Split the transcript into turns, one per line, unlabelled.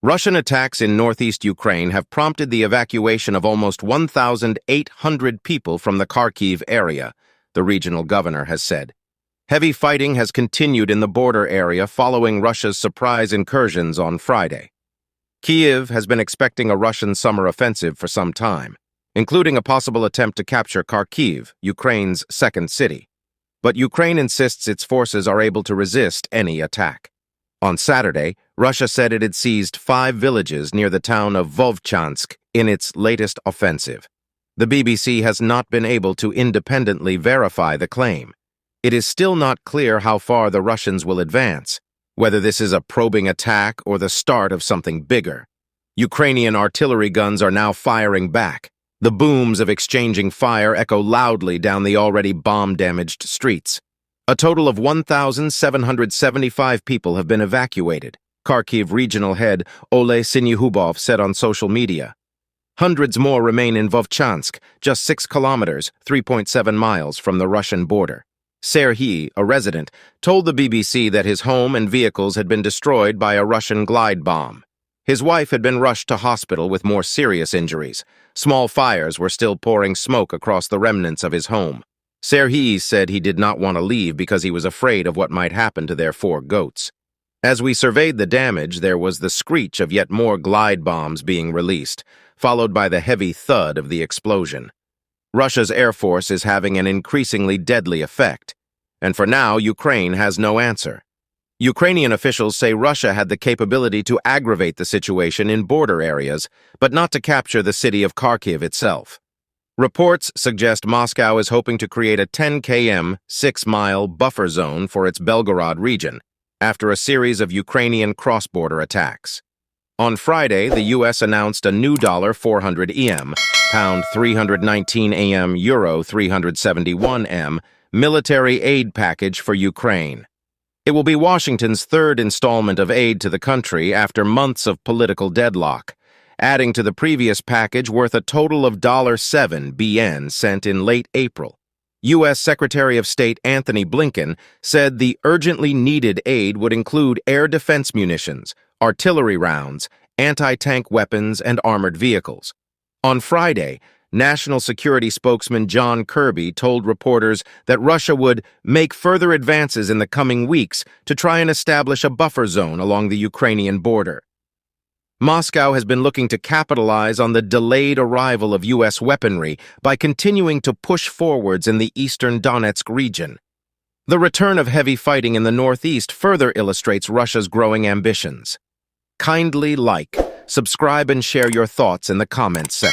Russian attacks in northeast Ukraine have prompted the evacuation of almost 1,800 people from the Kharkiv area, the regional governor has said. Heavy fighting has continued in the border area following Russia's surprise incursions on Friday. Kyiv has been expecting a Russian summer offensive for some time, including a possible attempt to capture Kharkiv, Ukraine's second city. But Ukraine insists its forces are able to resist any attack. On Saturday, Russia said it had seized 5 villages near the town of Vovchansk in its latest offensive. The BBC has not been able to independently verify the claim. It is still not clear how far the Russians will advance, whether this is a probing attack or the start of something bigger. Ukrainian artillery guns are now firing back. The booms of exchanging fire echo loudly down the already bomb-damaged streets. A total of 1,775 people have been evacuated, Kharkiv regional head Ole Sinyhubov said on social media. Hundreds more remain in Vovchansk, just 6 kilometers, 3.7 miles from the Russian border. Serhiy, a resident, told the BBC that his home and vehicles had been destroyed by a Russian glide bomb. His wife had been rushed to hospital with more serious injuries. Small fires were still pouring smoke across the remnants of his home. Serhiy said he did not want to leave because he was afraid of what might happen to their 4 goats. As we surveyed the damage, there was the screech of yet more glide bombs being released, followed by the heavy thud of the explosion. Russia's air force is having an increasingly deadly effect, and for now, Ukraine has no answer. Ukrainian officials say Russia had the capability to aggravate the situation in border areas, but not to capture the city of Kharkiv itself. Reports suggest Moscow is hoping to create a 10 km, 6-mile buffer zone for its Belgorod region after a series of Ukrainian cross-border attacks. On Friday, the U.S. announced a new $400 EM, pound 319 AM, euro 371 M, military aid package for Ukraine. It will be Washington's 3rd installment of aid to the country after months of political deadlock, adding to the previous package worth a total of $7 BN sent in late April. U.S. Secretary of State Anthony Blinken said the urgently needed aid would include air defense munitions, artillery rounds, anti-tank weapons, and armored vehicles. On Friday, National Security spokesman John Kirby told reporters that Russia would make further advances in the coming weeks to try and establish a buffer zone along the Ukrainian border. Moscow has been looking to capitalize on the delayed arrival of U.S. weaponry by continuing to push forwards in the eastern Donetsk region. The return of heavy fighting in the northeast further illustrates Russia's growing ambitions. Kindly like, subscribe, and share your thoughts in the comments section.